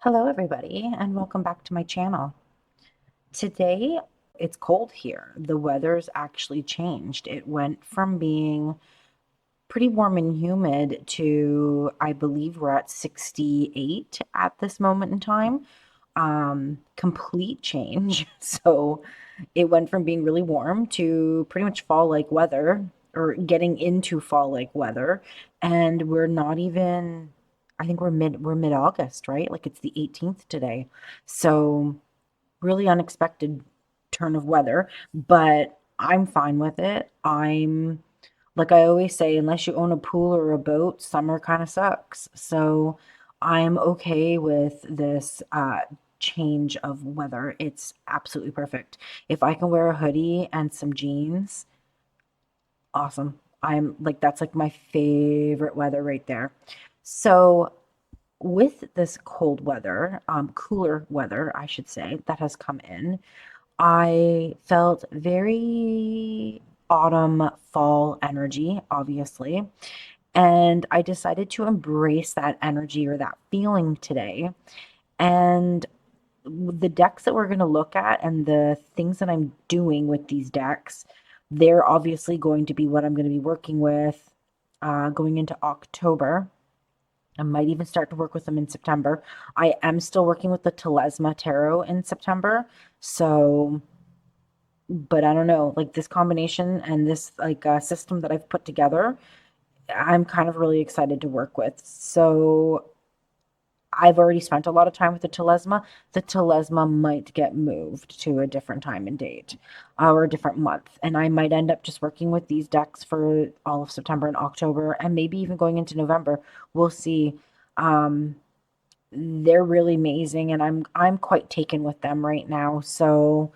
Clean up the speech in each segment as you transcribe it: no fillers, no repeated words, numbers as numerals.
Hello, everybody, and welcome back to my channel. Today, it's cold here. The weather's actually changed. It went from being pretty warm and humid to, I believe we're at 68 at this moment in time. Complete change. So it went from being really warm to pretty much fall-like weather, or getting into fall-like weather, and we're not even, I think we're mid-August, right? Like it's the 18th today. So really unexpected turn of weather, but I'm fine with it. I'm like I always say, unless you own a pool or a boat, summer kind of sucks. So I'm okay with this change of weather. It's absolutely perfect. If I can wear a hoodie and some jeans, awesome. I'm like, that's like my favorite weather right there. So with this cold weather, cooler weather, I should say, that has come in, I felt very autumn fall energy, obviously. And I decided to embrace that energy or that feeling today. And the decks that we're going to look at and the things that I'm doing with these decks, they're obviously going to be what I'm going to be working with going into October. I might even start to work with them in September. I am still working with the Telesma Tarot in September. So but I don't know, like this combination and this like system that I've put together, I'm kind of really excited to work with. So I've already spent a lot of time with the Telesma. The Telesma might get moved to a different time and date or a different month. And I might end up just working with these decks for all of September and October and maybe even going into November. We'll see. Um, they're really amazing, and I'm quite taken with them right now. So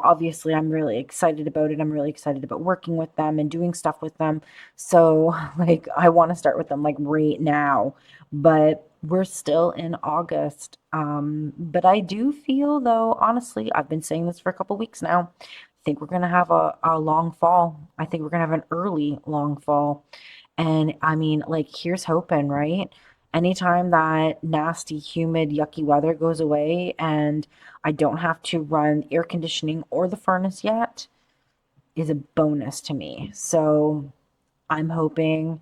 obviously I'm really excited about it. I'm really excited about working with them and doing stuff with them. So like I want to start with them like right now, but we're still in August. But I do feel though, honestly, I've been saying this for a couple weeks now. I think we're gonna have a long fall. I think we're gonna have an early long fall. And I mean, like, here's hoping, right? Anytime that nasty, humid, yucky weather goes away and I don't have to run air conditioning or the furnace yet is a bonus to me. So I'm hoping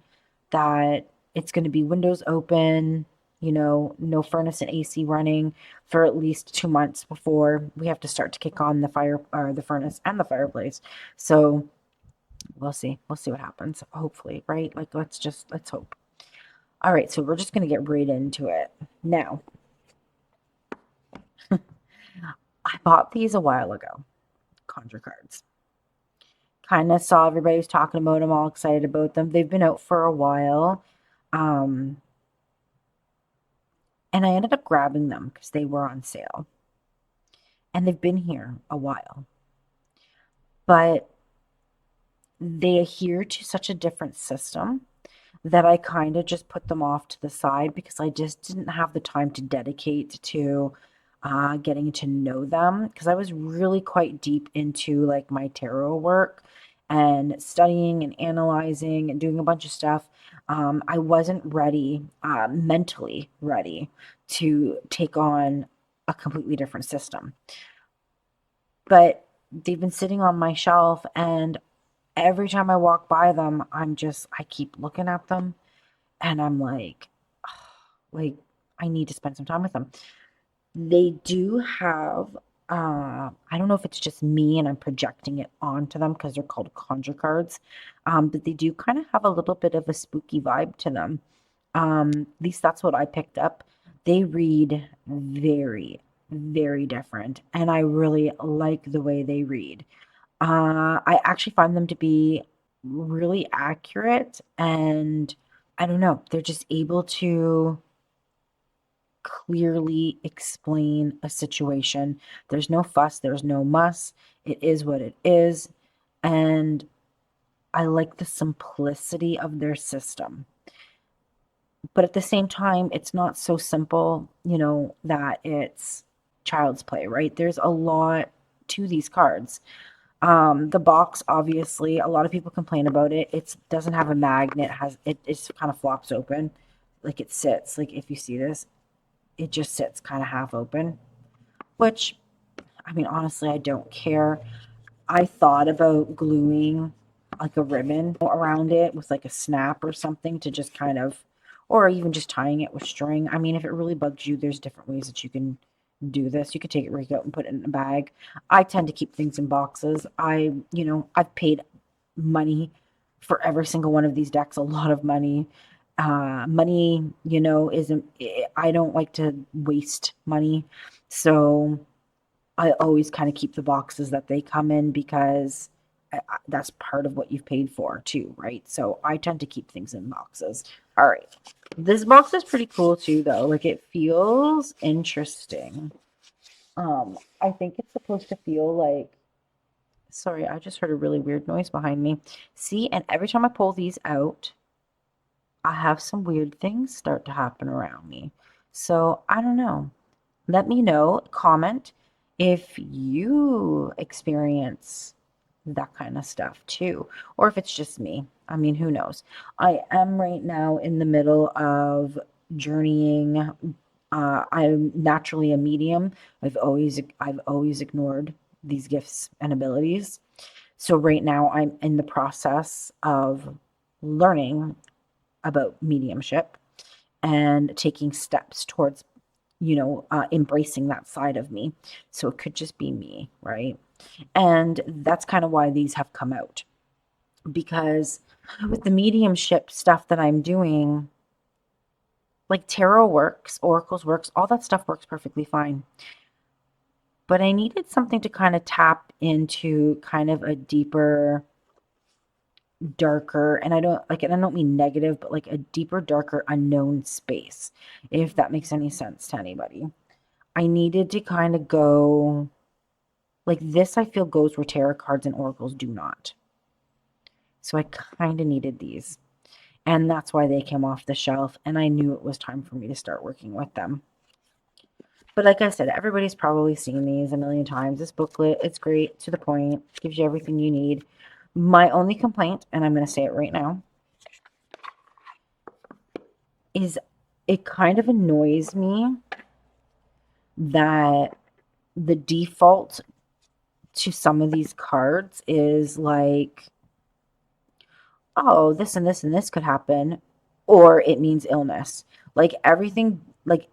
that it's going to be windows open, no furnace and AC running for at least 2 months before we have to start to kick on the fire or the furnace and the fireplace. So we'll see. We'll see what happens. Hopefully, right? Like let's hope. All right, so we're just going to get right into it. Now, I bought these a while ago, Conjure Cards. Kind of saw everybody was talking about them, all excited about them. They've been out for a while. Um, and I ended up grabbing them because they were on sale. And they've been here a while. But they adhere to such a different system that I kind of just put them off to the side because I just didn't have the time to dedicate to getting to know them because I was really quite deep into like my tarot work and studying and analyzing and doing a bunch of stuff. I wasn't ready, mentally ready to take on a completely different system. But they've been sitting on my shelf, and every time I walk by them, I keep looking at them and I'm like, I need to spend some time with them. They do have, I don't know if it's just me and I'm projecting it onto them because they're called conjure cards, but they do kind of have a little bit of a spooky vibe to them. At least that's what I picked up. They read very, very different, and I really like the way they read. I actually find them to be really accurate, and I don't know, they're just able to clearly explain a situation. There's no fuss, there's no muss. It is what it is. And I like the simplicity of their system. But at the same time, it's not so simple, that it's child's play, right? There's a lot to these cards. The box, obviously, a lot of people complain about it. It doesn't have a magnet, it kind of flops open, like it sits, like if you see this. it just sits kind of half open, which, I mean, honestly, I don't care. I thought about gluing like a ribbon around it with like a snap or something to just kind of, or even just tying it with string. I mean, if it really bugs you, there's different ways that you can do this. You could take it right out and put it in a bag. I tend to keep things in boxes. I've paid money for every single one of these decks, a lot of money. Money, isn't, I don't like to waste money. So I always kind of keep the boxes that they come in because that's part of what you've paid for too, right? So I tend to keep things in boxes. All right. This box is pretty cool too, though. Like, it feels interesting. I think it's supposed to feel like, sorry, I just heard a really weird noise behind me. See, and every time I pull these out, I have some weird things start to happen around me. So I don't know. Let me know, comment if you experience that kind of stuff too, or if it's just me. I mean, who knows? I am right now in the middle of journeying. I'm naturally a medium. I've always ignored these gifts and abilities. So right now I'm in the process of learning about mediumship and taking steps towards embracing that side of me. So it could just be me, right? And that's kind of why these have come out. Because with the mediumship stuff that I'm doing, like tarot works, oracles works, all that stuff works perfectly fine. But I needed something to kind of tap into kind of a deeper, darker, and I don't mean negative, but like a deeper, darker, unknown space, if that makes any sense to anybody. I needed to kind of go like this. I feel goes where tarot cards and oracles do not. So I kind of needed these. And that's why they came off the shelf. And I knew it was time for me to start working with them. But like I said, everybody's probably seen these a million times. This booklet, it's great, to the point, gives you everything you need. My only complaint, and I'm going to say it right now, is it kind of annoys me that the default to some of these cards is like, oh, this and this and this could happen, or it means illness. Like everything, like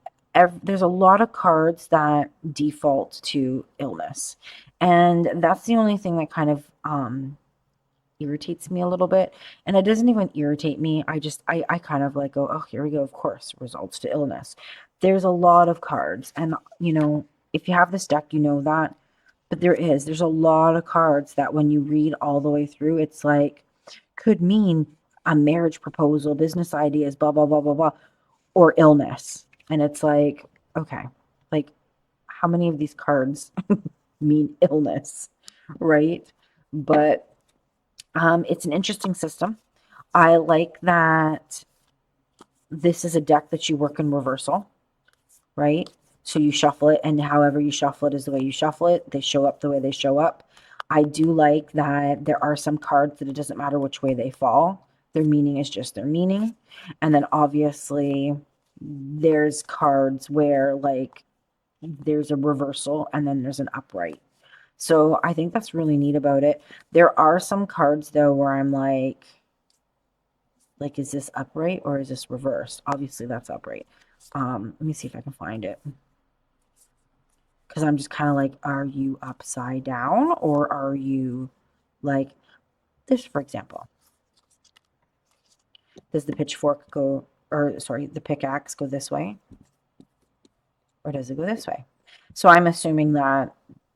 there's a lot of cards that default to illness. And that's the only thing that kind of irritates me a little bit. And it doesn't even irritate me. I kind of like go, oh, here we go. Of course, results to illness. There's a lot of cards. And, if you have this deck, you know that. But there's a lot of cards that when you read all the way through, it's like, could mean a marriage proposal, business ideas, blah, blah, blah, blah, blah, or illness. And it's like, okay, like how many of these cards mean illness, right? But it's an interesting system. I like that this is a deck that you work in reversal, right? So you shuffle it, and however you shuffle it is the way you shuffle it. They show up the way they show up. I do like that there are some cards that it doesn't matter which way they fall. Their meaning is just their meaning. And then obviously there's cards where like there's a reversal and then there's an upright. So I think that's really neat about it. There are some cards though where I'm like, is this upright or is this reversed? Obviously that's upright. Let me see if I can find it. Because I'm just kind of like, are you upside down or are you like this, for example? Does the pitchfork go, or sorry, the pickaxe go this way? Or does it go this way? So I'm assuming that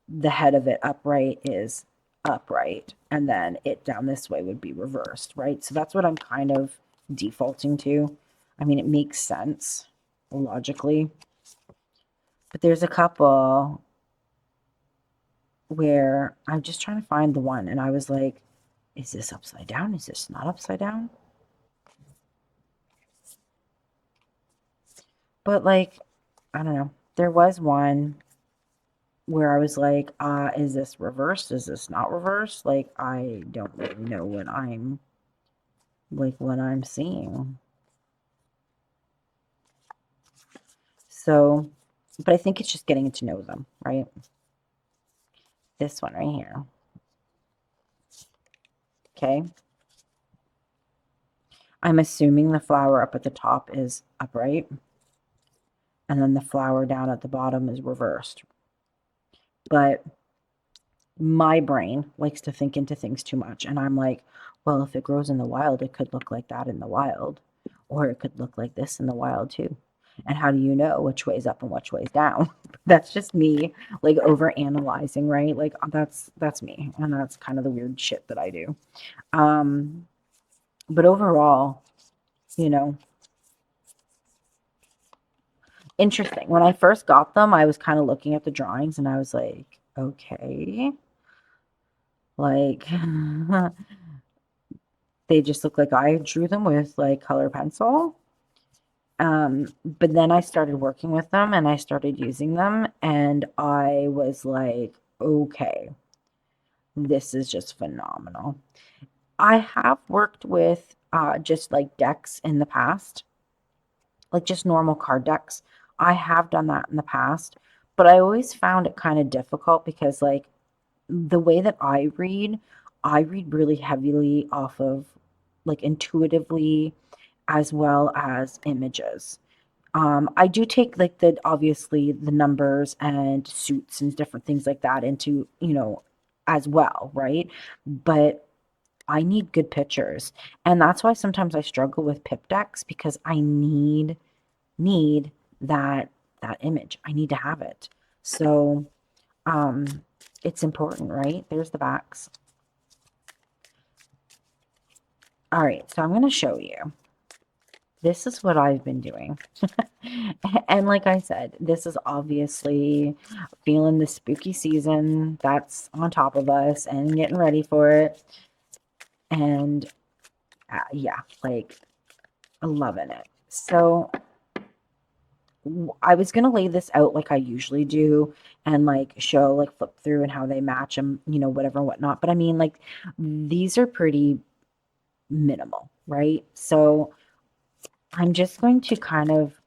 the head of it upright is upright, and then it down this way would be reversed, right? So that's what I'm kind of defaulting to. I mean, it makes sense logically. But there's a couple where I'm just trying to find the one, and I was like, is this upside down? Is this not upside down? But like, I don't know. There was one where I was like, is this reversed? Is this not reversed? Like, I don't really know what I'm seeing. So, but I think it's just getting to know them, right? This one right here. Okay. I'm assuming the flower up at the top is upright, and then the flower down at the bottom is reversed. But my brain likes to think into things too much, and I'm like, well, if it grows in the wild, it could look like that in the wild, or it could look like this in the wild too. And how do you know which way's up and which way's down? That's just me, like, over analyzing, right? Like, that's me, and that's kind of the weird shit that I do. Um, but overall, you know, interesting. When I first got them, I was kind of looking at the drawings and I was like, okay, like they just look like I drew them with like color pencil. But then I started working with them and I started using them and I was like, okay, this is just phenomenal. I have worked with just like decks in the past, like just normal card decks. I have done that in the past, but I always found it kind of difficult because like the way that I read really heavily off of like intuitively as well as images. I do take like the obviously the numbers and suits and different things like that into, as well, right? But I need good pictures. And that's why sometimes I struggle with pip decks because I need that image. I need to have it. So, um, it's important, right? There's the backs. All right, so I'm going to show you. This is what I've been doing. And like I said, this is obviously feeling the spooky season that's on top of us and getting ready for it. And yeah, like loving it. So I was going to lay this out like I usually do and like show like flip through and how they match them, whatever and whatnot. But I mean, like these are pretty minimal, right? So I'm just going to kind of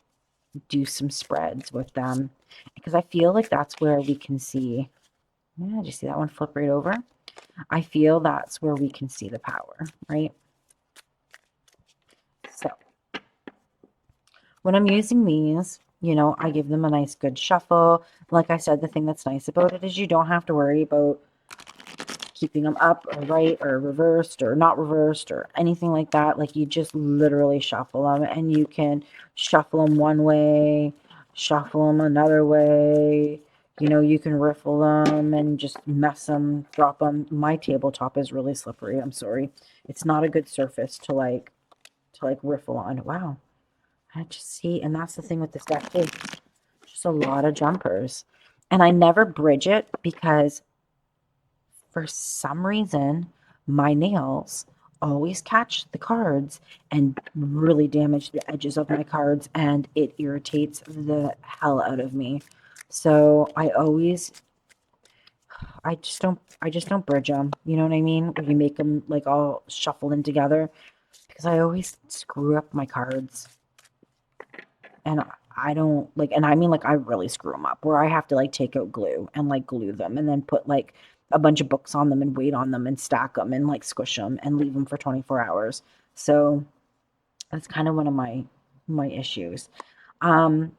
do some spreads with them because I feel like that's where we can see. Yeah, did you see that one flip right over? I feel that's where we can see the power, right? So when I'm using these, I give them a nice good shuffle. Like I said, the thing that's nice about it is you don't have to worry about keeping them up or right or reversed or not reversed or anything like that. Like you just literally shuffle them and you can shuffle them one way, shuffle them another way. You can riffle them and just mess them, drop them. My tabletop is really slippery. I'm sorry. It's not a good surface to like riffle on. Wow. I just see, and that's the thing with this deck too. Just a lot of jumpers. And I never bridge it because for some reason, my nails always catch the cards and really damage the edges of my cards, and it irritates the hell out of me. So I just don't bridge them. You know what I mean? Where you make them like all shuffle in together because I always screw up my cards. And I don't like, and I mean, like, I really screw them up where I have to like take out glue and like glue them and then put like a bunch of books on them and weight on them and stack them and like squish them and leave them for 24 hours. So that's kind of one of my issues. Um,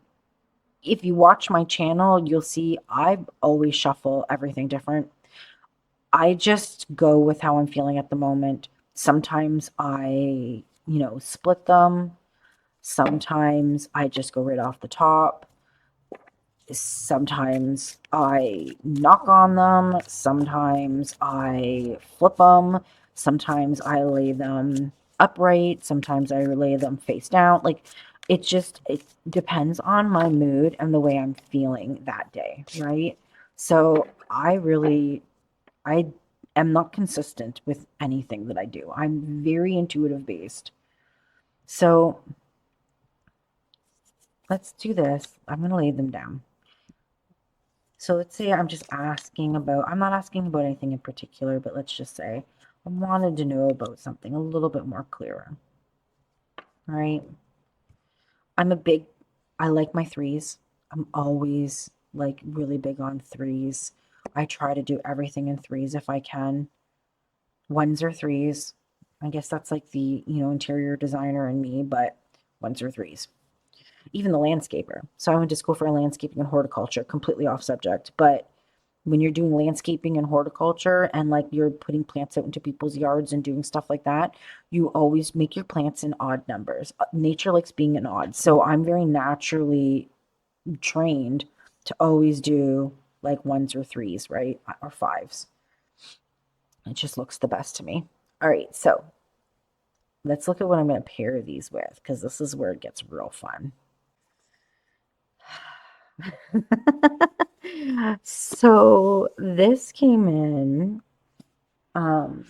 if you watch my channel, you'll see I always shuffle everything different. I just go with how I'm feeling at the moment. Sometimes I, split them. Sometimes I just go right off the top. Sometimes I knock on them. Sometimes I flip them. Sometimes I lay them upright. Sometimes I lay them face down. Like it depends on my mood and the way I'm feeling that day, right? So I am not consistent with anything that I do. I'm very intuitive based. So let's do this. I'm going to lay them down. So let's say I'm not asking about anything in particular, but let's just say I wanted to know about something a little bit more clearer. All right. I like my threes. I'm always like really big on threes. I try to do everything in threes if I can. Ones or threes. I guess that's like the, interior designer in me, but ones or threes. Even the landscaper. So I went to school for landscaping and horticulture, completely off subject. But when you're doing landscaping and horticulture and like you're putting plants out into people's yards and doing stuff like that, you always make your plants in odd numbers. Nature likes being in odd. So I'm very naturally trained to always do like ones or threes, right? Or fives. It just looks the best to me. All right, so let's look at what I'm going to pair these with because this is where it gets real fun. So this came in. Um,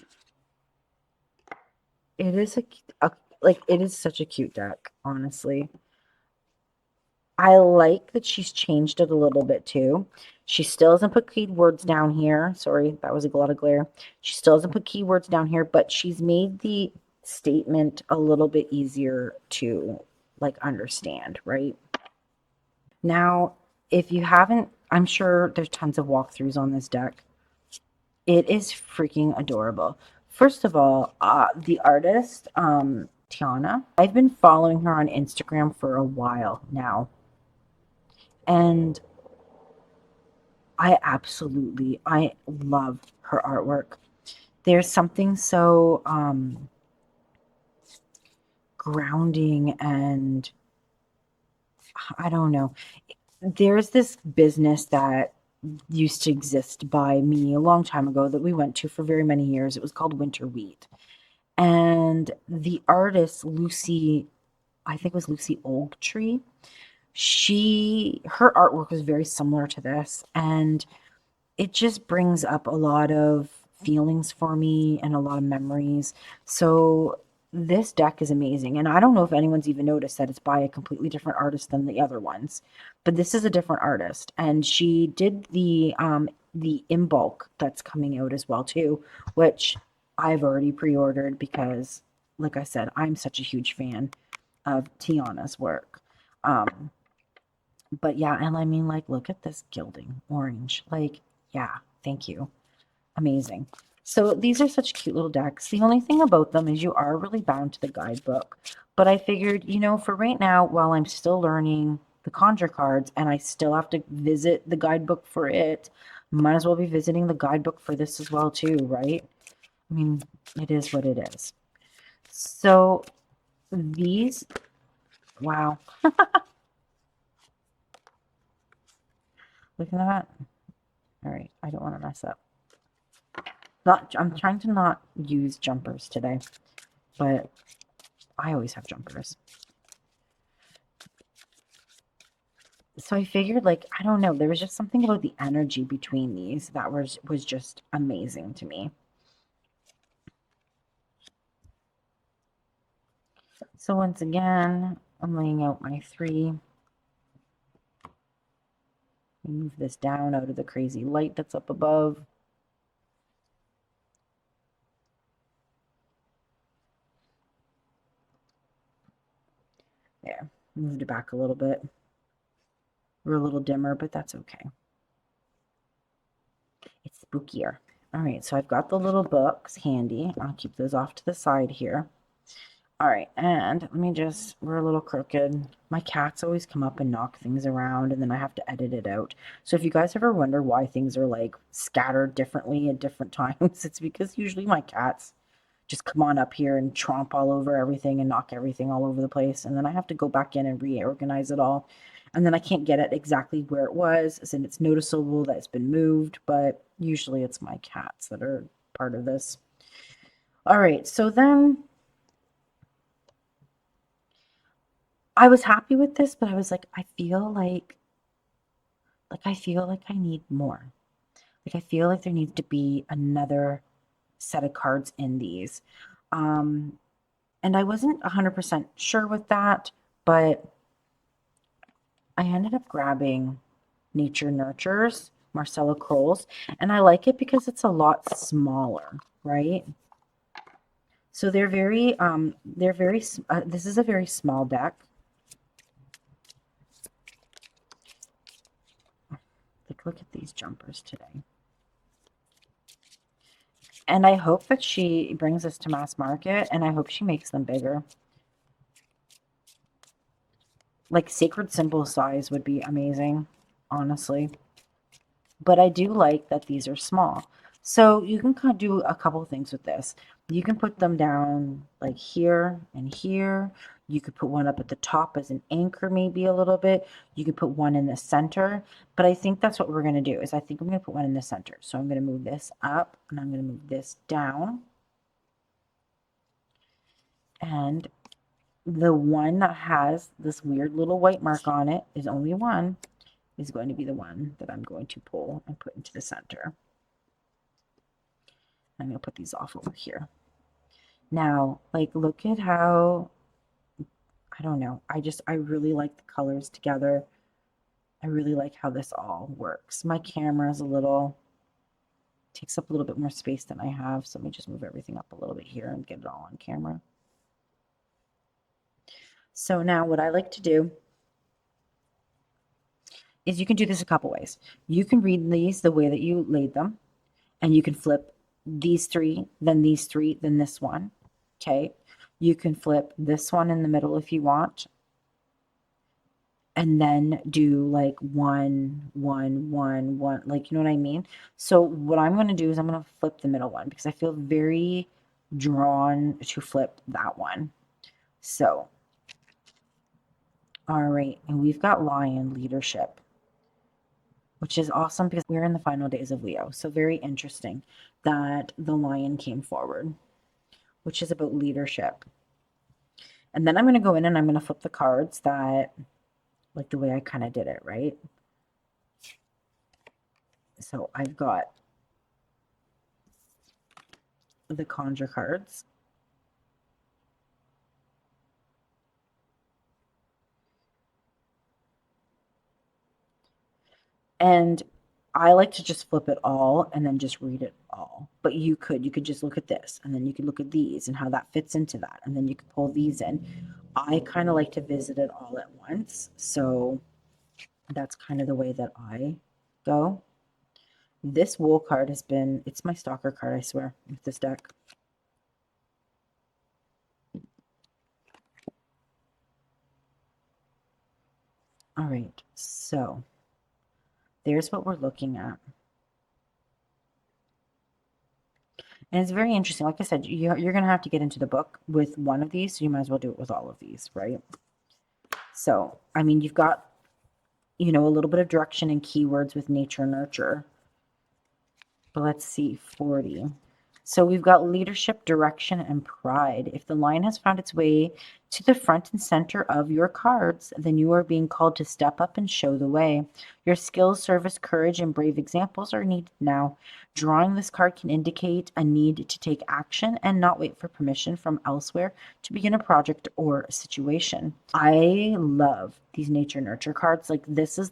it is like it is such a cute deck, honestly. I like that she's changed it a little bit too. She still doesn't put keywords down here. Sorry, that was a lot of glare. She still doesn't put keywords down here, but she's made the statement a little bit easier to like understand, right? Now, if you haven't, I'm sure there's tons of walkthroughs on this deck. It is freaking adorable. First of all, the artist, Tiana, I've been following her on Instagram for a while now. And I love her artwork. There's something so grounding and I don't know. There's this business that used to exist by me a long time ago that we went to for very many years. It was called Winter Wheat. And the artist, Lucy, I think it was Lucy Ogtree, her artwork was very similar to this. And it just brings up a lot of feelings for me and a lot of memories. So this deck is amazing. And I don't know if anyone's even noticed that it's by a completely different artist than the other ones. But this is a different artist. And she did the in bulk that's coming out as well too, which I've already pre-ordered because like I said, I'm such a huge fan of Tiana's work. Um, but yeah, and I mean, like, look at this gilding orange. Like, yeah, thank you. Amazing. So these are such cute little decks. The only thing about them is you are really bound to the guidebook. But I figured, for right now, while I'm still learning the Conjure cards and I still have to visit the guidebook for it, might as well be visiting the guidebook for this as well too, right? I mean, it is what it is. So these, wow, look at that. All right, I don't want to mess up. I'm trying to not use jumpers today, but I always have jumpers. So I figured, like, I don't know, there was just something about the energy between these that was just amazing to me. So once again, I'm laying out my three. Move this down out of the crazy light that's up above. There, moved it back a little bit. We're a little dimmer, but that's okay. It's spookier. All right, so I've got the little books handy. I'll keep those off to the side here. All right, and let me we're a little crooked. My cats always come up and knock things around, and then I have to edit it out. So if you guys ever wonder why things are like scattered differently at different times, it's because usually my cats just come on up here and tromp all over everything and knock everything all over the place. And then I have to go back in and reorganize it all. And then I can't get it exactly where it was, and it's noticeable that it's been moved, but usually it's my cats that are part of this. All right, so then I was happy with this, but I was like, I feel like I need more. Like I feel like there needs to be another set of cards in these. Um, and I wasn't 100% sure with that, but I ended up grabbing Nature Nurtures, Marcella Kroll's, and I like it because it's a lot smaller, right? So this is a very small deck. Look at these jumpers today. And I hope that she brings this to mass market, and I hope she makes them bigger. Like sacred symbol size would be amazing, honestly. But I do like that these are small. So you can kind of do a couple of things with this. You can put them down like here and here. You could put one up at the top as an anchor, maybe a little bit. You could put one in the center. But I think that's what we're going to do, is I think I'm going to put one in the center. So I'm going to move this up and I'm going to move this down. And the one that has this weird little white mark on it is only one, is going to be the one that I'm going to pull and put into the center. I'm going to put these off over here. Now, like, look at how, I don't know, I really like the colors together. I really like how this all works. My camera is takes up a little bit more space than I have, so let me just move everything up a little bit here and get it all on camera. So now what I like to do is, you can do this a couple ways. You can read these the way that you laid them, and you can flip these three, then this one. Okay. You can flip this one in the middle if you want, and then do like one, one, one, one, like, you know what I mean? So what I'm going to do is I'm going to flip the middle one because I feel very drawn to flip that one. So, all right. And we've got Lion leadership, which is awesome because we're in the final days of Leo. So very interesting that the Lion came forward, which is about leadership. And then I'm going to go in and I'm going to flip the cards that, like the way I kind of did it, right? So I've got the Conjure cards. And I like to just flip it all and then just read it all. But you could just look at this, and then you could look at these and how that fits into that. And then you could pull these in. I kind of like to visit it all at once. So that's kind of the way that I go. This wool card it's my stalker card, I swear, with this deck. All right, so there's what we're looking at. And it's very interesting. Like I said, you're going to have to get into the book with one of these, so you might as well do it with all of these, right? So, I mean, you've got, a little bit of direction and keywords with nature nurture. But let's see, 40. So we've got leadership, direction, and pride. If the line has found its way to the front and center of your cards, then you are being called to step up and show the way. Your skills, service, courage, and brave examples are needed now. Drawing this card can indicate a need to take action and not wait for permission from elsewhere to begin a project or a situation. I love these nature nurture cards. Like this is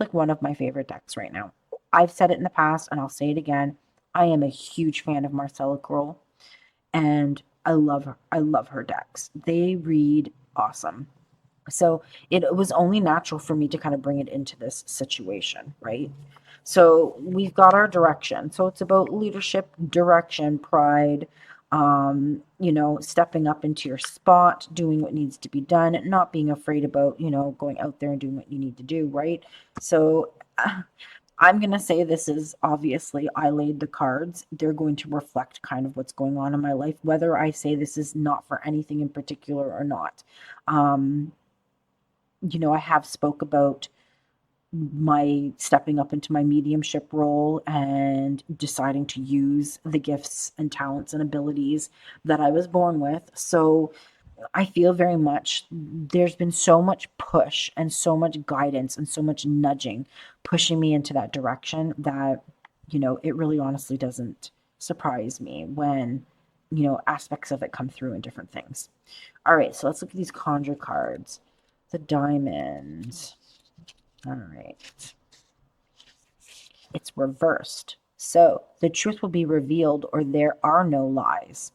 like one of my favorite decks right now. I've said it in the past and I'll say it again. I am a huge fan of Marcella Kroll, and I love her. I love her decks. They read awesome. So it was only natural for me to kind of bring it into this situation, right? So we've got our direction. So it's about leadership, direction, pride, stepping up into your spot, doing what needs to be done, not being afraid about, going out there and doing what you need to do, right? So I'm going to say this is obviously, I laid the cards. They're going to reflect kind of what's going on in my life, whether I say this is not for anything in particular or not. I have spoke about my stepping up into my mediumship role and deciding to use the gifts and talents and abilities that I was born with. So I feel very much there's been so much push and so much guidance and so much nudging pushing me into that direction that, it really honestly doesn't surprise me when, aspects of it come through in different things. All right, so let's look at these conjure cards. The diamond. All right. It's reversed. So the truth will be revealed, or there are no lies.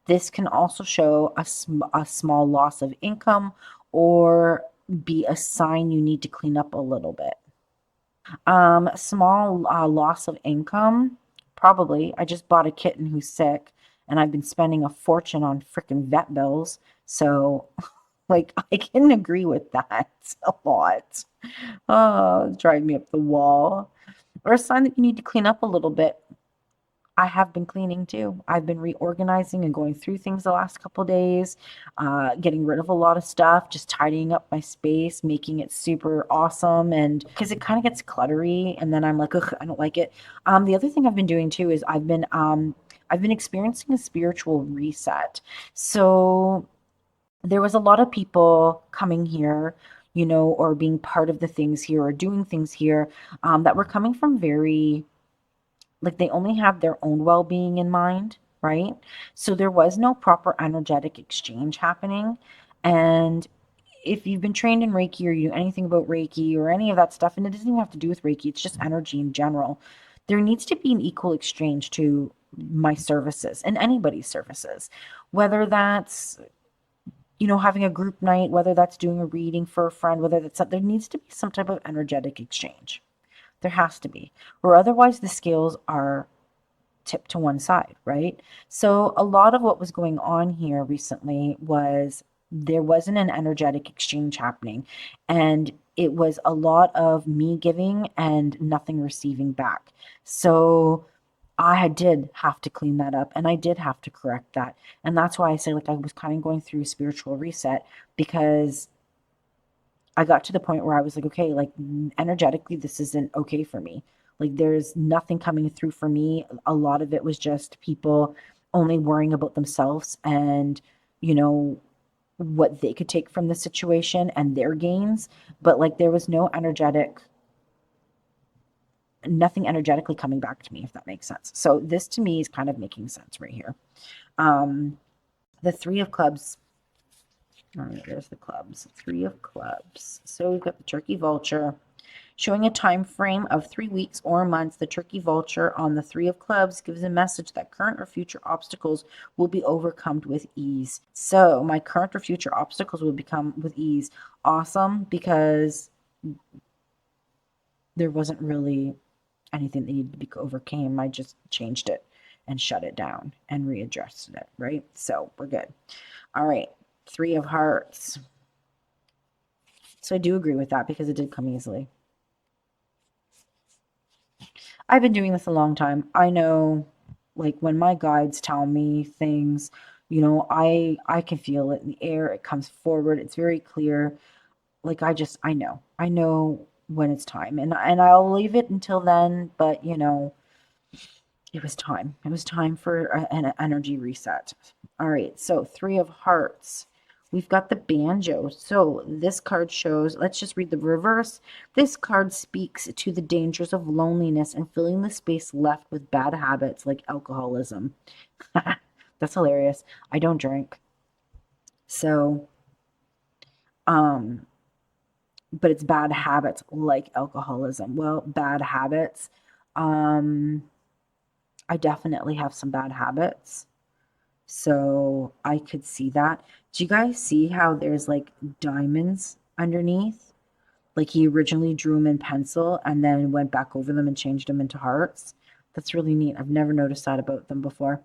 This can also show a small loss of income or be a sign you need to clean up a little bit. Small loss of income, probably. I just bought a kitten who's sick, and I've been spending a fortune on freaking vet bills. So, like, I can agree with that a lot. Oh, it's driving me up the wall. Or a sign that you need to clean up a little bit. I have been cleaning too. I've been reorganizing and going through things the last couple days, getting rid of a lot of stuff, just tidying up my space, making it super awesome. And because it kind of gets cluttery, and then I'm like, ugh, I don't like it. The other thing I've been doing too is I've been experiencing a spiritual reset. So there was a lot of people coming here, or being part of the things here or doing things here, that were coming from very, like, they only have their own well-being in mind, right? So there was no proper energetic exchange happening. And if you've been trained in Reiki, or you know anything about Reiki or any of that stuff, and it doesn't even have to do with Reiki, it's just energy in general, there needs to be an equal exchange to my services and anybody's services, whether that's having a group night, whether that's doing a reading for a friend, whether that's, there needs to be some type of energetic exchange. There has to be, or otherwise the scales are tipped to one side, right? So a lot of what was going on here recently was there wasn't an energetic exchange happening, and it was a lot of me giving and nothing receiving back. So I did have to clean that up, and I did have to correct that. And that's why I say, like, I was kind of going through a spiritual reset, because I got to the point where I was like, okay, like, energetically, this isn't okay for me. Like, there's nothing coming through for me. A lot of it was just people only worrying about themselves and, you know, what they could take from the situation and their gains. But like, there was nothing energetically coming back to me, if that makes sense. So this to me is kind of making sense right here. Um, the Three of Clubs. All right, there's the clubs. Three of Clubs. So we've got the Turkey Vulture. Showing a time frame of 3 weeks or months, the turkey vulture on the Three of Clubs gives a message that current or future obstacles will be overcome with ease. So my current or future obstacles will become with ease. Awesome, because there wasn't really anything that needed to be overcame. I just changed it and shut it down and readjusted it, right? So we're good. All right, Three of Hearts. So I do agree with that, because it did come easily. I've been doing this a long time. I know, like, when my guides tell me things, I can feel it in the air. It comes forward. It's very clear. Like, I know when it's time, and I'll leave it until then. But it was time. It was time for an energy reset. All right, so Three of Hearts. We've got the banjo. So this card shows, let's just read the reverse. This card speaks to the dangers of loneliness and filling the space left with bad habits like alcoholism. That's hilarious. I don't drink. So, um, but it's bad habits like alcoholism. Well, bad habits. Um, I definitely have some bad habits. So I could see that. Do you guys see how there's like diamonds underneath? Like, he originally drew them in pencil and then went back over them and changed them into hearts. That's really neat. I've never noticed that about them before.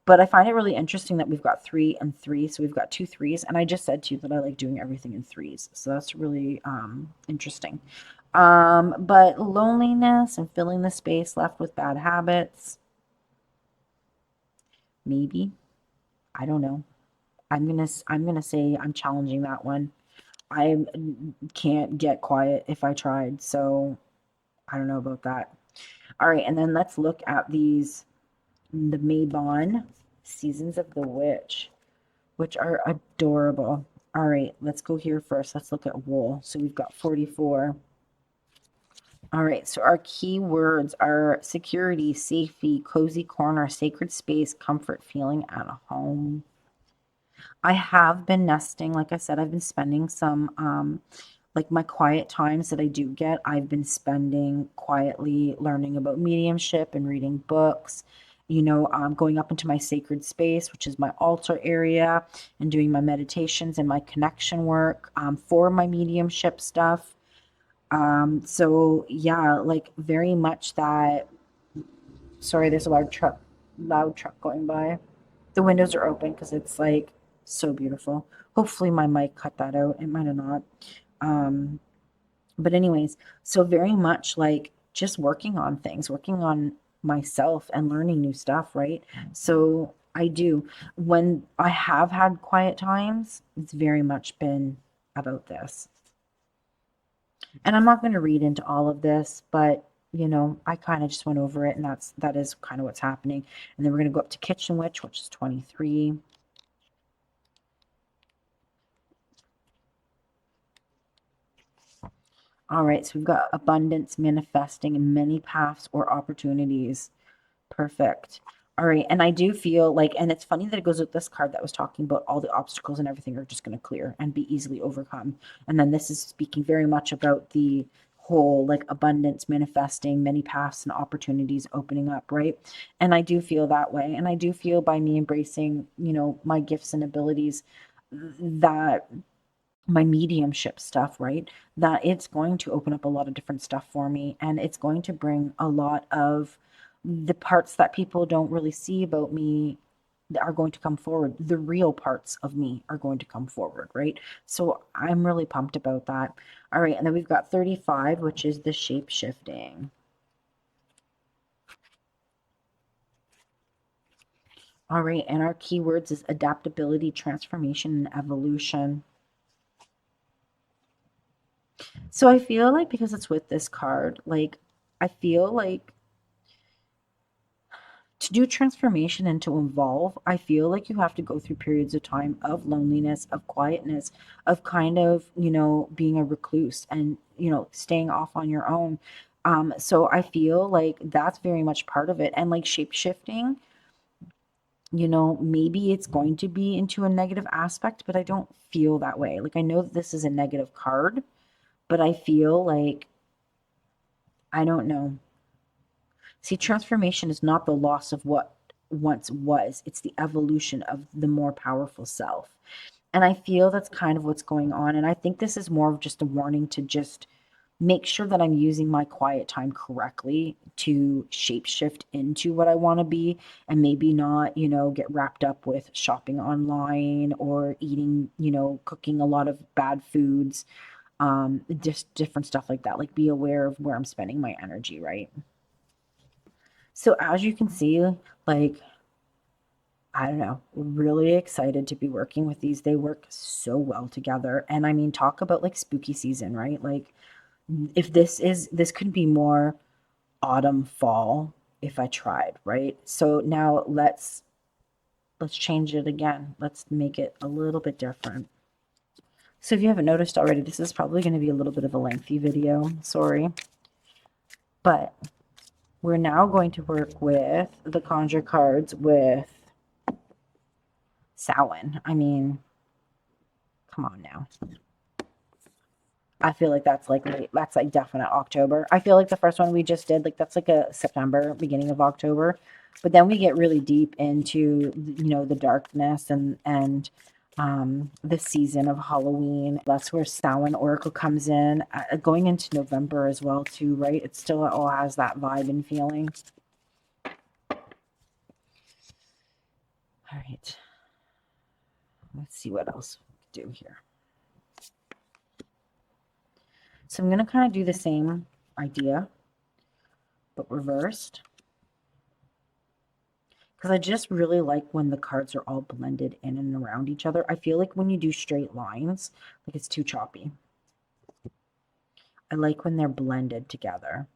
But I find it really interesting that we've got 3 and 3. So we've got two threes. And I just said to you that I like doing everything in threes. So that's really interesting. But loneliness and filling the space left with bad habits, maybe. I don't know. I'm gonna say I'm challenging that one. I can't get quiet if I tried, so I don't know about that. All right, and then let's look at the Mabon Seasons of the Witch, which are adorable. All right, let's go here first. Let's look at wool. So we've got 44. All right, so our key words are security, safety, cozy corner, sacred space, comfort, feeling at home. I have been nesting. Like I said, I've been spending some, like, my quiet times that I do get, I've been spending quietly learning about mediumship and reading books, going up into my sacred space, which is my altar area, and doing my meditations and my connection work, for my mediumship stuff. So yeah, like very much that. Sorry, there's a loud truck going by. The windows are open because it's like so beautiful. Hopefully my mic cut that out. It might have not. Um, but anyways, so very much like just working on things, working on myself and learning new stuff, right? So I do. When I have had quiet times, it's very much been about this. And I'm not going to read into all of this, but I kind of just went over it, and that is kind of what's happening. And then we're going to go up to Kitchen Witch, which is 23. All right, so we've got abundance manifesting in many paths or opportunities. Perfect. All right, and I do feel like, and it's funny that it goes with this card that was talking about all the obstacles and everything are just going to clear and be easily overcome. And then this is speaking very much about the whole like abundance manifesting, many paths and opportunities opening up, right? And I do feel that way. And I do feel by me embracing, my gifts and abilities, that my mediumship stuff, right? That it's going to open up a lot of different stuff for me, and it's going to bring a lot of the parts that people don't really see about me that are going to come forward. The real parts of me are going to come forward, right? So I'm really pumped about that. All right, and then we've got 35, which is the shape shifting. All right, and our keywords is adaptability, transformation, and evolution. So I feel like because it's with this card, like I feel like to do transformation and to evolve, I feel like you have to go through periods of time of loneliness, of quietness, of kind of, being a recluse and, staying off on your own. So I feel like that's very much part of it. And like shape shifting, maybe it's going to be into a negative aspect, but I don't feel that way. Like I know that this is a negative card, but I feel like, I don't know. See, transformation is not the loss of what once was, it's the evolution of the more powerful self. And I feel that's kind of what's going on. And I think this is more of just a warning to just make sure that I'm using my quiet time correctly to shapeshift into what I want to be, and maybe not, get wrapped up with shopping online or eating, cooking a lot of bad foods, just different stuff like that. Like be aware of where I'm spending my energy, right? So as you can see, like, I don't know, really excited to be working with these. They work so well together. And I mean, talk about like spooky season, right? Like if this could be more autumn, fall if I tried, right? So now let's change it again. Let's make it a little bit different. So if you haven't noticed already, this is probably going to be a little bit of a lengthy video. Sorry. But we're now going to work with the Conjure cards with Samhain. I mean, come on now. I feel like that's like that's like definite October. I feel like the first one we just did, like that's like a September, beginning of October. But then we get really deep into, the darkness and the season of Halloween. That's where Samhain Oracle comes in, going into November as well too, right? It still all has that vibe and feeling. All right. Let's see what else we can do here. So I'm going to kind of do the same idea, but reversed. Because I just really like when the cards are all blended in and around each other. I feel like when you do straight lines, like it's too choppy. I like when they're blended together.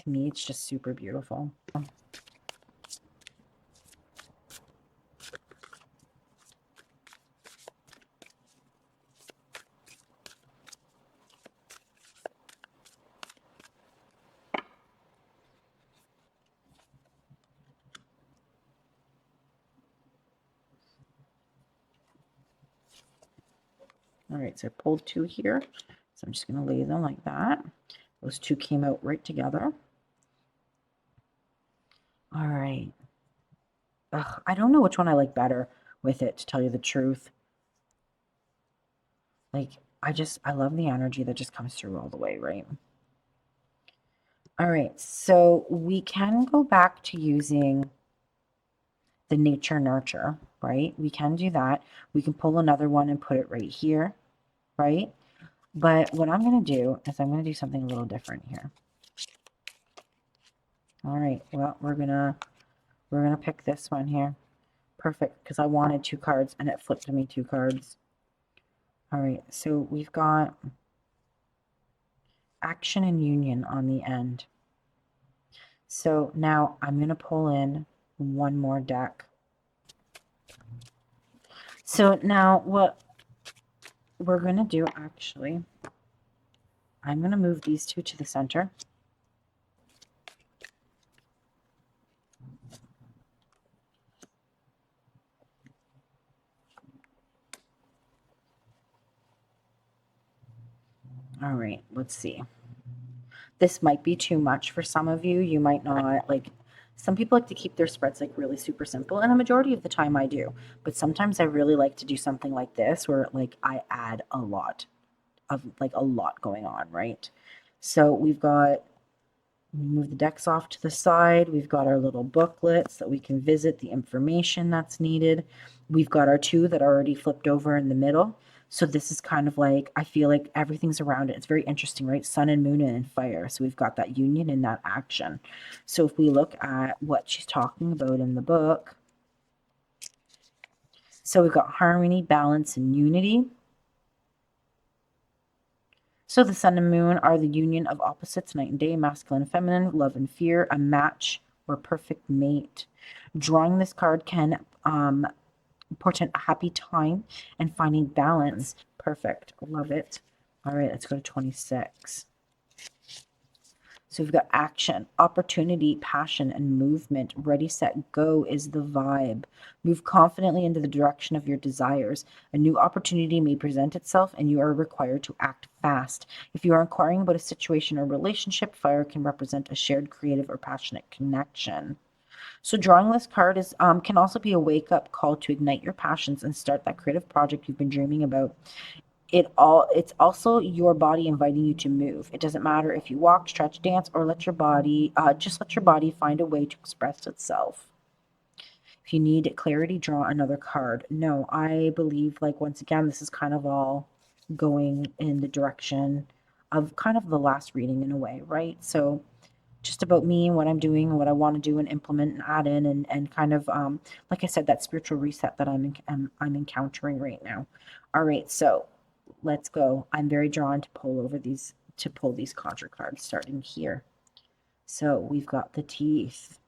To me, it's just super beautiful. All right, so I pulled two here. So I'm just going to lay them like that. Those two came out right together. All right. Ugh, I don't know which one I like better with it, to tell you the truth. Like, I love the energy that just comes through all the way, right? All right, so we can go back to using the nature nurture, right? We can do that. We can pull another one and put it right here, right? But what I'm going to do is I'm going to do something a little different here. All right, well, we're gonna pick this one here. Perfect, because I wanted 2 cards and it flipped me 2 cards. All right, so we've got action and union on the end. So now I'm going to pull in one more deck. So now what we're going to do, actually, I'm going to move these 2 to the center. All right, let's see. This might be too much for some of you. You might not like. Some people like to keep their spreads like really super simple, and a majority of the time I do. But sometimes I really like to do something like this where like I add a lot going on, right? So we've got, move the decks off to the side. We've got our little booklets that we can visit the information that's needed. We've got our 2 that are already flipped over in the middle. So this is kind of like, I feel like everything's around it. It's very interesting, right? Sun and moon and fire. So we've got that union and that action. So if we look at what she's talking about in the book, so we've got harmony, balance, and unity. So the sun and moon are the union of opposites, night and day, masculine and feminine, love and fear, a match or perfect mate. Drawing this card can portend a happy time and finding balance. Perfect. Love it. All right, let's go to 26. So we've got action, opportunity, passion, and movement. Ready, set, go is the vibe. Move confidently into the direction of your desires. A new opportunity may present itself, and you are required to act fast. If you are inquiring about a situation or relationship, fire can represent a shared creative or passionate connection. So drawing this card is can also be a wake-up call to ignite your passions and start that creative project you've been dreaming about. It's also your body inviting you to move. It doesn't matter if you walk, stretch, dance, or let your body just let your body find a way to express itself. If you need clarity, draw another card. No, I believe, like, once again, this is kind of all going in the direction of kind of the last reading in a way, right? So just about me and what I'm doing and what I want to do and implement and add in and kind of like I said, that spiritual reset that I'm encountering right now. All right, so let's go. I'm very drawn to pull these conjure cards starting here. So we've got the teeth,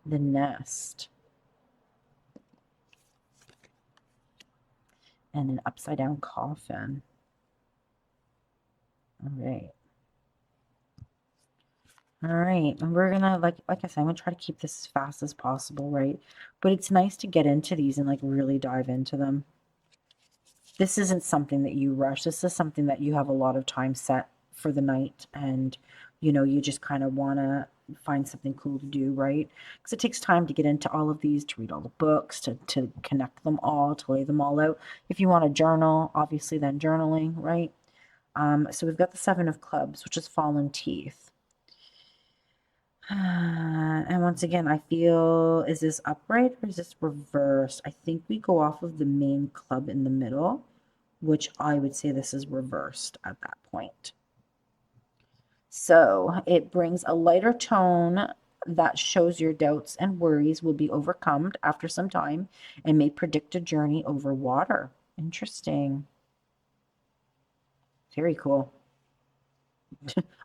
the nest, and an upside down coffin. All right. All right, and we're gonna like I said, I'm gonna try to keep this as fast as possible, right? But it's nice to get into these and like really dive into them. This isn't something that you rush. This is something that you have a lot of time set for the night, and you just kind of want to find something cool to do, right? Because it takes time to get into all of these, to read all the books, to connect them all, to lay them all out. If you want to journal, obviously then journaling, right? So we've got the 7 of clubs, which is fallen teeth. And once again, I feel, is this upright or is this reversed? I think we go off of the main club in the middle, which I would say this is reversed at that point. So it brings a lighter tone that shows your doubts and worries will be overcome after some time and may predict a journey over water. Interesting. Very cool.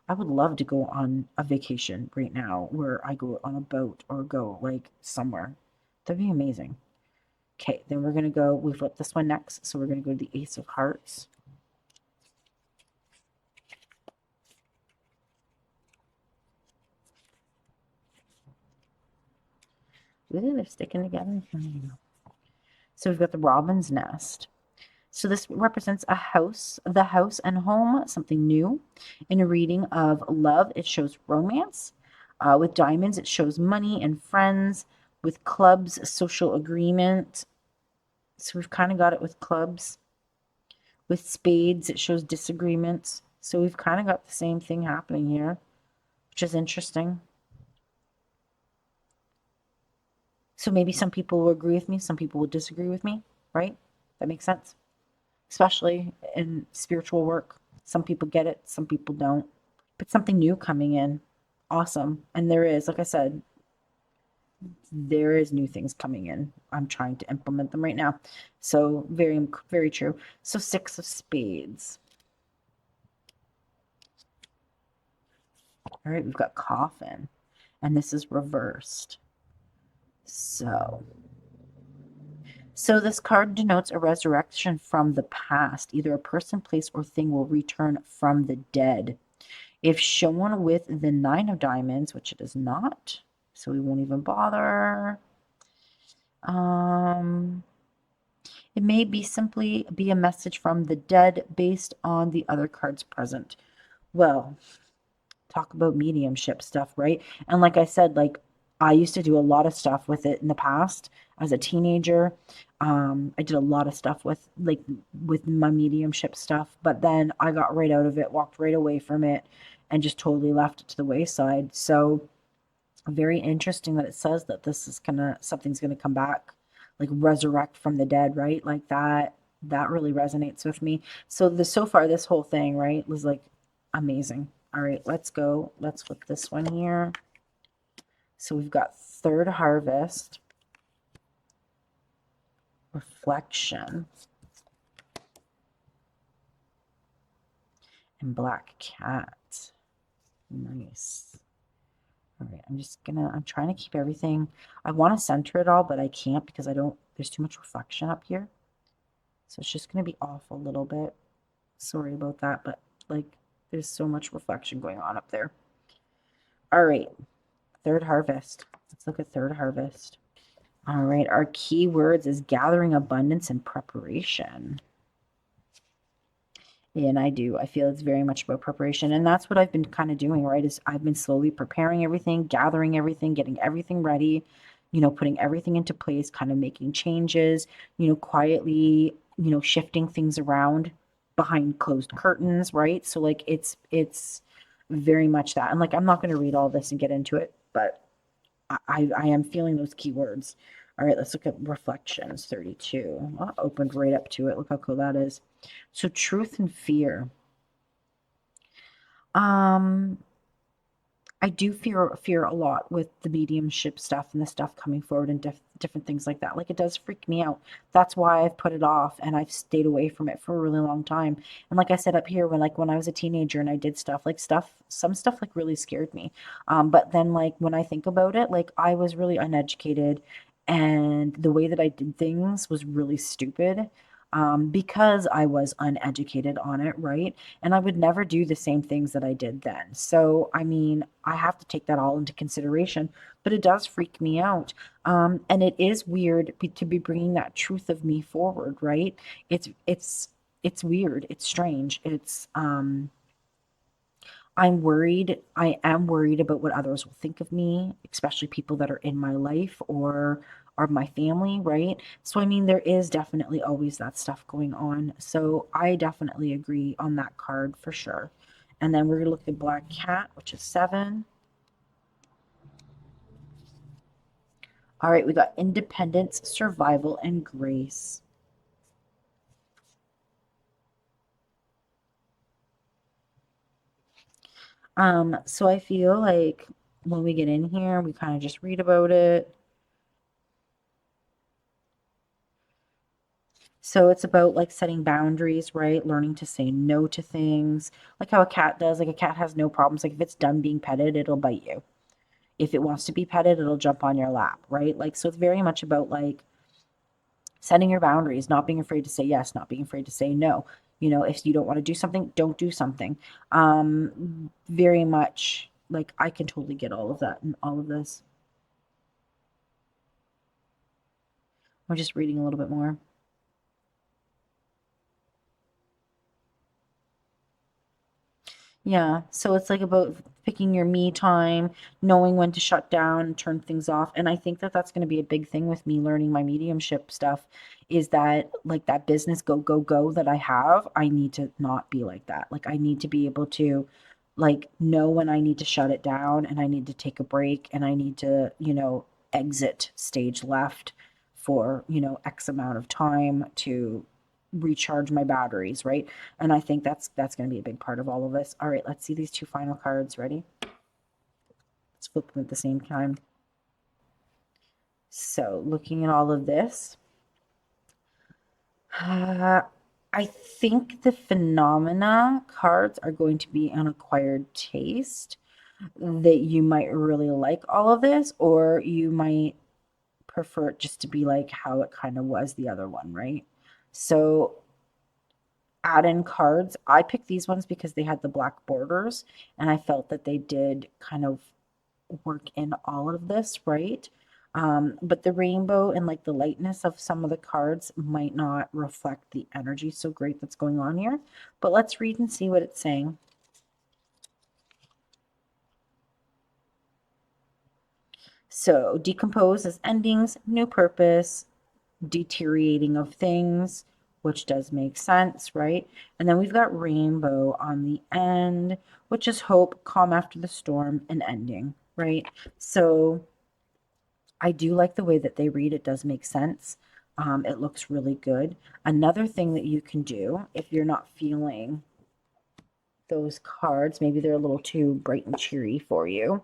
I would love to go on a vacation right now where I go on a boat or go like somewhere. That'd be amazing. Okay, then we're going to go, we flip this one next. So we're going to go to the Ace of Hearts. Ooh, they're sticking together. So we've got the Robin's Nest. So this represents a house, the house and home, something new. In a reading of love, it shows romance. With diamonds, it shows money and friends. With clubs, social agreement. So we've kind of got it with clubs. With spades, it shows disagreements. So we've kind of got the same thing happening here, which is interesting. So maybe some people will agree with me, some people will disagree with me, right? That makes sense. Especially in spiritual work. Some people get it, some people don't. But something new coming in. Awesome. And there is, like I said, there is new things coming in. I'm trying to implement them right now. So very, very true. So six of spades. All right, we've got coffin, and this is reversed. So this card denotes a resurrection from the past. Either a person, place, or thing will return from the dead. If shown with the nine of diamonds, which it is not, so we won't even bother. It may be simply be a message from the dead based on the other cards present. Well, talk about mediumship stuff, right? And like I said, like I used to do a lot of stuff with it in the past as a teenager. I did a lot of stuff with my mediumship stuff, but then I got right out of it, walked right away from it, and just totally left it to the wayside. So very interesting that it says that this is gonna something's gonna come back, like resurrect from the dead, right? Like that really resonates with me. So so far this whole thing, right, was like amazing. All right, let's go. Let's flip this one here. So we've got third harvest, reflection, and black cat. Nice. All right, I'm trying to keep everything. I want to center it all, but I can't because there's too much reflection up here. So it's just going to be off a little bit. Sorry about that, but like there's so much reflection going on up there. All right, third harvest. Let's look at third harvest. All right, our key words is gathering abundance and preparation. And I do. I feel it's very much about preparation. And that's what I've been kind of doing, right? Is I've been slowly preparing everything, gathering everything, getting everything ready, putting everything into place, kind of making changes, quietly, shifting things around behind closed curtains, right? So like it's very much that. And like I'm not going to read all this and get into it, but I am feeling those keywords. All right, let's look at reflections 32. Oh, opened right up to it. Look how cool that is. So truth and fear. Um, I do fear a lot with the mediumship stuff and the stuff coming forward and different things like that. Like it does freak me out. That's why I've put it off and I've stayed away from it for a really long time. And like I said up here, when I was a teenager and I did stuff, some stuff like really scared me. But then like when I think about it, like I was really uneducated and the way that I did things was really stupid. Because I was uneducated on it, right? And I would never do the same things that I did then. So, I mean, I have to take that all into consideration, but it does freak me out. And it is weird to be bringing that truth of me forward, right? It's weird. It's strange. I am worried about what others will think of me, especially people that are in my life or are my family, right? So, I mean, there is definitely always that stuff going on. So, I definitely agree on that card for sure. And then we're going to look at Black Cat, which is 7. All right, we got independence, survival, and grace. So I feel like when we get in here, we kind of just read about it. So it's about like setting boundaries, right? Learning to say no to things, like how a cat does. Like a cat has no problems. Like if it's done being petted, it'll bite you. If it wants to be petted, it'll jump on your lap, right? Like, so it's very much about like setting your boundaries, not being afraid to say yes, not being afraid to say no. If you don't want to do something, don't do something. Very much like I can totally get all of that and all of this. I'm just reading a little bit more. Yeah, so it's like about picking your me time, knowing when to shut down and turn things off. And I think that that's going to be a big thing with me learning my mediumship stuff is that like that business go, go, go that I have, I need to not be like that. Like I need to be able to like know when I need to shut it down and I need to take a break and I need to, exit stage left for, X amount of time to recharge my batteries, right? And I think that's going to be a big part of all of this. All right, let's see these two final cards. Ready? Let's flip them at the same time. So, looking at all of this, I think the phenomena cards are going to be an acquired taste that you might really like all of this, or you might prefer it just to be like how it kind of was the other one, right? So add in cards. I picked these ones because they had the black borders, and I felt that they did kind of work in all of this, right? But the rainbow and like the lightness of some of the cards might not reflect the energy so great that's going on here. But let's read and see what it's saying. So decompose as endings, new purpose, deteriorating of things, which does make sense, right? And then we've got rainbow on the end, which is hope, calm after the storm, and ending, right? So I do like the way that they read. It does make sense. It looks really good. Another thing that you can do if you're not feeling those cards, maybe they're a little too bright and cheery for you.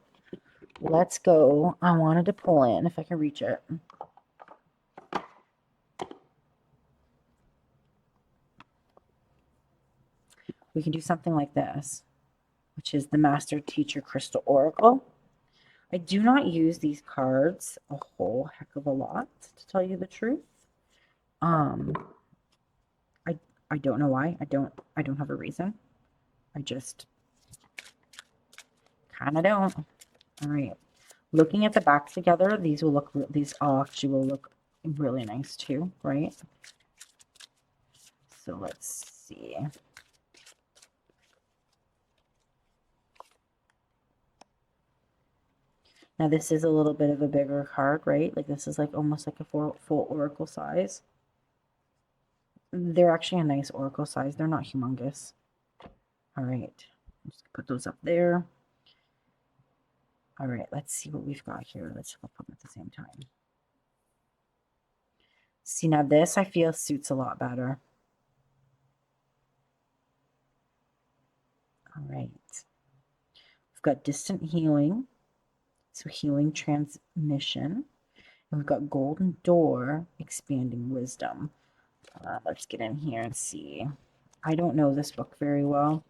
Let's go. I wanted to pull in if I can reach it. We can do something like this, which is the Master Teacher Crystal Oracle. I do not use these cards a whole heck of a lot, to tell you the truth. Um, I don't know why. I don't have a reason. I just kind of don't. All right. Looking at the back together, these all actually will look really nice too, right? So let's see. Now this is a little bit of a bigger card, right? Like this is like almost like a full oracle size. They're actually a nice oracle size. They're not humongous. All right. Just put those up there. All right, let's see what we've got here. Let's flip them at the same time. See, now this I feel suits a lot better. All right. We've got distant healing. So healing transmission. And we've got golden door, expanding wisdom. Let's get in here and see. I don't know this book very well.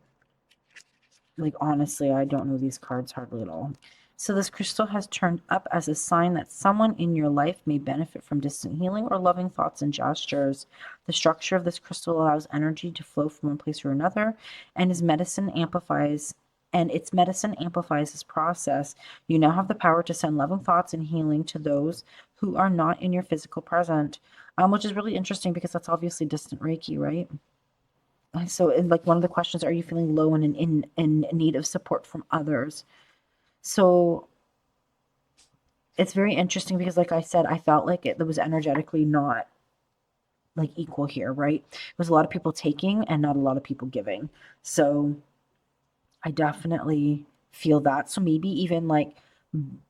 Like, honestly, I don't know these cards hardly at all. So this crystal has turned up as a sign that someone in your life may benefit from distant healing or loving thoughts and gestures. The structure of this crystal allows energy to flow from one place or another, and its medicine amplifies this process. You now have the power to send loving thoughts and healing to those who are not in your physical present, which is really interesting because that's obviously distant Reiki, right? So, like one of the questions, are you feeling low and in need of support from others? So it's very interesting because, like I said, I felt like it was energetically not like equal here, right? It was a lot of people taking and not a lot of people giving. So I definitely feel that. So maybe even like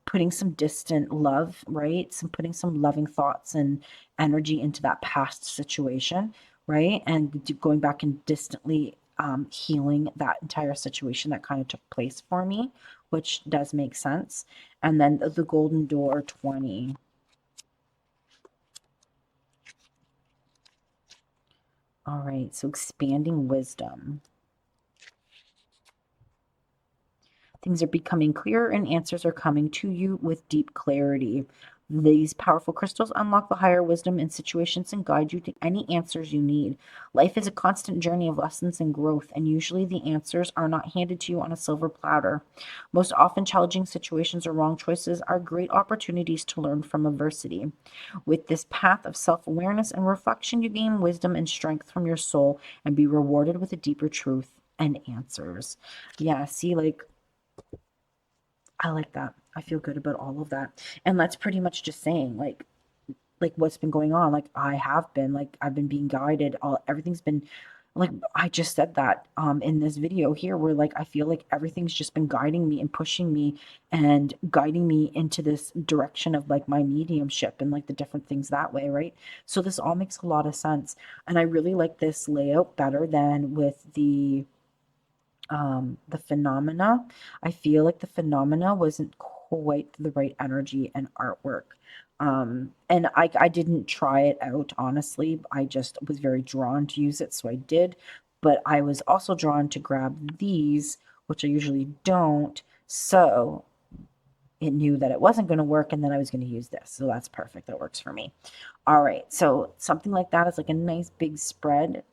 putting some distant love, right? Putting some loving thoughts and energy into that past situation, right? And going back and distantly healing that entire situation that kind of took place for me, which does make sense. And then the golden door 20. All right, so expanding wisdom. Things are becoming clearer and answers are coming to you with deep clarity. These powerful crystals unlock the higher wisdom in situations and guide you to any answers you need. Life is a constant journey of lessons and growth, and usually the answers are not handed to you on a silver platter. Most often, challenging situations or wrong choices are great opportunities to learn from adversity. With this path of self awareness and reflection, you gain wisdom and strength from your soul and be rewarded with a deeper truth and answers. Yeah, see, like, I like that. I feel good about all of that. And that's pretty much just saying, like, like what's been going on. Like I have been, like I've been being guided. Everything's been like I just said that in this video here where like I feel like everything's just been guiding me and pushing me and guiding me into this direction of like my mediumship and like the different things that way, right? So this all makes a lot of sense. And I really like this layout better than with the phenomena. I feel like the phenomena wasn't quite the right energy and artwork. And I didn't try it out, honestly. I just was very drawn to use it, so I did. But I was also drawn to grab these, which I usually don't. So it knew that it wasn't going to work and then I was going to use this. So that's perfect. That works for me. All right. So something like that is like a nice big spread,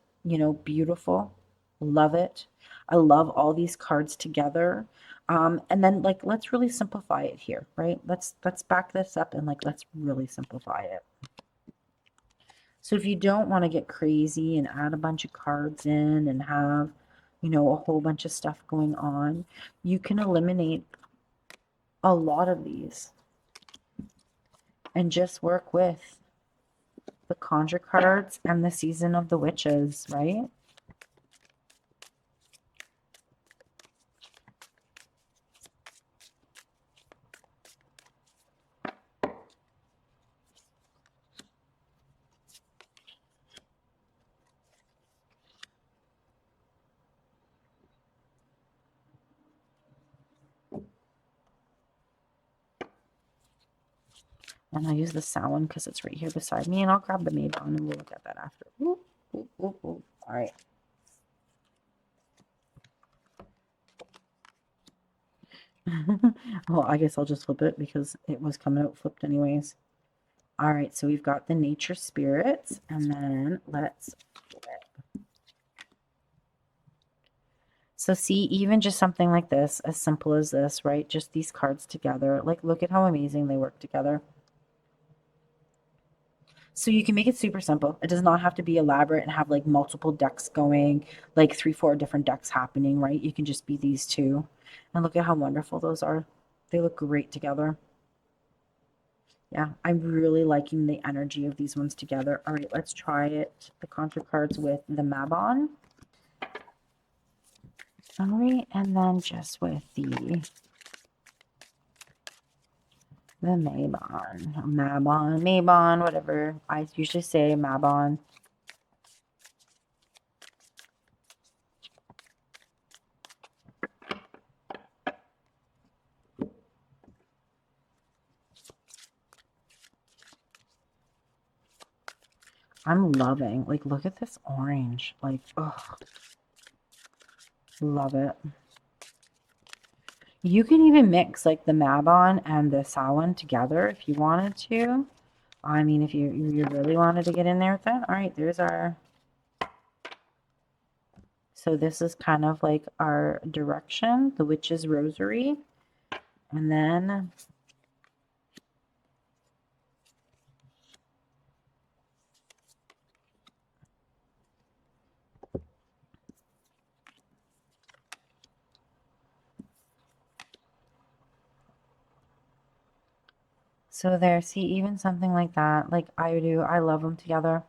beautiful. Love it. I love all these cards together. And then like let's really simplify it here, right? Let's back this up and like let's really simplify it. So if you don't want to get crazy and add a bunch of cards in and have, a whole bunch of stuff going on, you can eliminate a lot of these and just work with the Conjure cards and the Season of the Witches, right? And I'll use the Samhain because it's right here beside me, and I'll grab the Maybon and we'll look at that after. Ooh, ooh, ooh, ooh. All right. Well, I guess I'll just flip it because it was coming out flipped anyways. All right, so we've got the nature spirits, and then let's flip. So see, even just something like this, as simple as this, right? Just these cards together. Like, look at how amazing they work together. So you can make it super simple. It does not have to be elaborate and have like multiple decks going, like 3, 4 different decks happening, right? You can just be these two. And look at how wonderful those are. They look great together. Yeah, I'm really liking the energy of these ones together. All right, let's try it. The Conjure cards with the Mabon. All right, and then just with the Mabon, whatever. I usually say Mabon. I'm loving, like, look at this orange. Like, oh, love it. You can even mix like the Mabon and the Samhain together if you wanted to. I mean, if you really wanted to get in there with that. All right, there's our... So this is kind of like our direction, the Witch's Rosary. And then so there, see, even something like that, like I do, I love them together.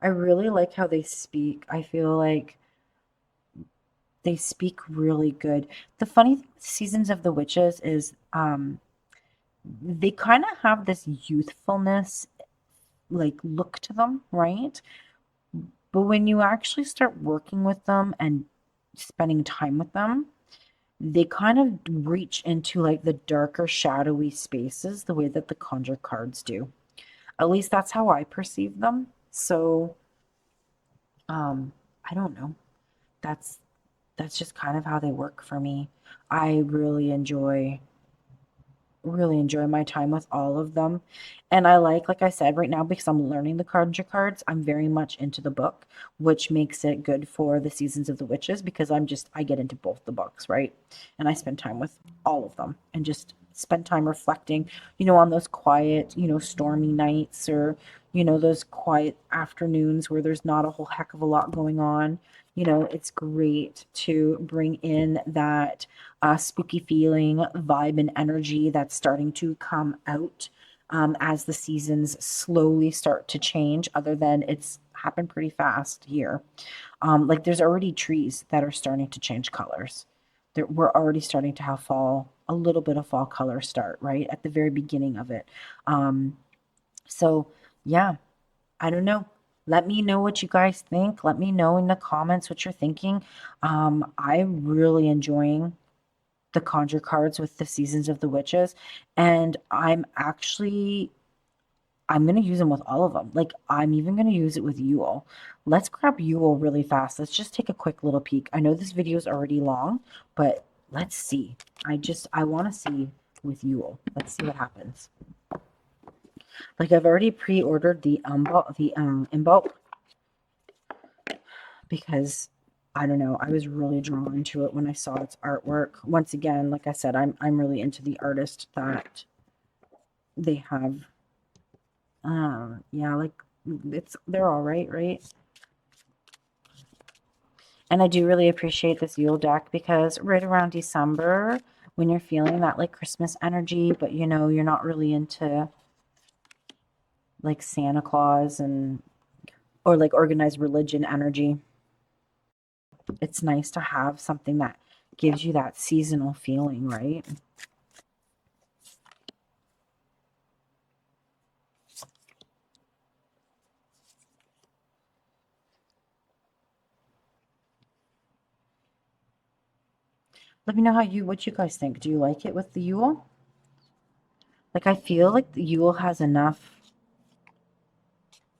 I really like how they speak. I feel like they speak really good. The funny thing with Seasons of the Witches is they kind of have this youthfulness like look to them, right? But when you actually start working with them and spending time with them, they kind of reach into like the darker, shadowy spaces the way that the Conjure cards do. At least that's how I perceive them. So, I don't know. That's that's just kind of how they work for me. I really enjoy my time with all of them. And I like I said, right now, because I'm learning the Conjure cards, I'm very much into the book, which makes it good for the Seasons of the Witches because I get into both the books, right? And I spend time with all of them and just spend time reflecting, on those quiet, stormy nights or, those quiet afternoons where there's not a whole heck of a lot going on. It's great to bring in that spooky feeling, vibe, and energy that's starting to come out as the seasons slowly start to change, other than it's happened pretty fast here. Like there's already trees that are starting to change colors. We're already starting to have fall, a little bit of fall color start, right? At the very beginning of it. Um, so yeah, I don't know. Let me know what you guys think. Let me know in the comments what you're thinking. I'm really enjoying the Conjure cards with the Seasons of the Witches, and I'm gonna use them with all of them. Like I'm even gonna use it with Yule. Let's grab Yule really fast. Let's just take a quick little peek. I know this video is already long, but let's see. I want to see with Yule. Let's see what happens. Like I've already pre-ordered in bulk because I don't know, I was really drawn to it when I saw its artwork. Once again, like I said, I'm really into the artist that they have. Yeah, like they're all right, right? And I do really appreciate this Yule deck because right around December, when you're feeling that like Christmas energy, but you know, you're not really into like Santa Claus and or like organized religion energy, it's nice to have something that gives you that seasonal feeling, right? Let me know what you guys think. Do you like it with the Yule? Like I feel like the Yule has enough.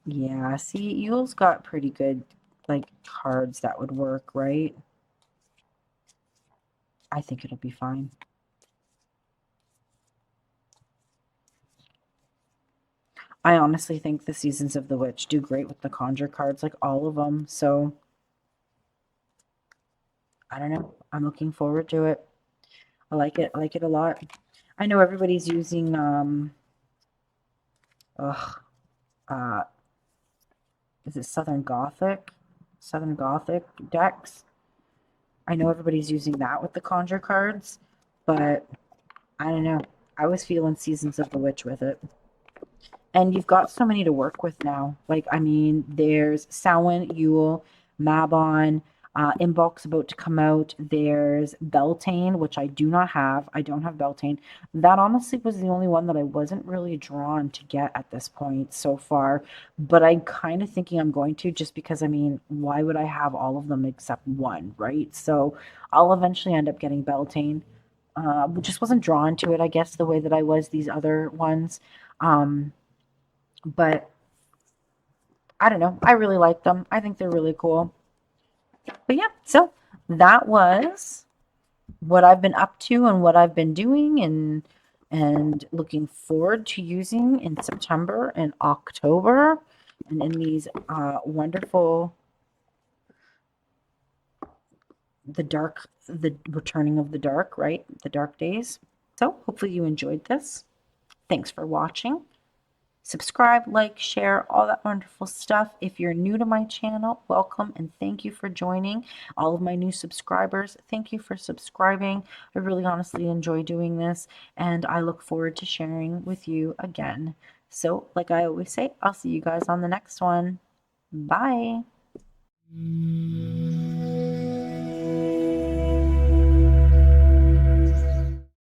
Yeah, see, Yule's got pretty good like cards that would work, right? I think it'll be fine. I honestly think the Seasons of the Witch do great with the Conjure cards, like all of them. So I don't know. I'm looking forward to it. I like it. I like it a lot. I know everybody's using ugh, uh is it Southern Gothic? Southern Gothic decks. I know everybody's using that with the Conjure cards, but I don't know. I was feeling Seasons of the Witch with it. And you've got so many to work with now. Like, I mean, there's Samhain, Yule, Mabon, Inbox about to come out. There's Beltane, which I do not have. I don't have Beltane. That honestly was the only one that I wasn't really drawn to get at this point so far. But I'm kind of thinking I'm going to just because, I mean, why would I have all of them except one, right? So I'll eventually end up getting Beltane. Just wasn't drawn to it, I guess, the way that I was these other ones. Um, but I don't know. I really like them. I think they're really cool. But yeah, so that was what I've been up to and what I've been doing and looking forward to using in September and October and in these wonderful the returning of the dark, right? The dark days. So hopefully you enjoyed this. Thanks for watching. Subscribe, like, share, all that wonderful stuff. If you're new to my channel, welcome and thank you for joining. All of my new subscribers, thank you for subscribing. I really honestly enjoy doing this, and I look forward to sharing with you again. So, like I always say, I'll see you guys on the next one. Bye.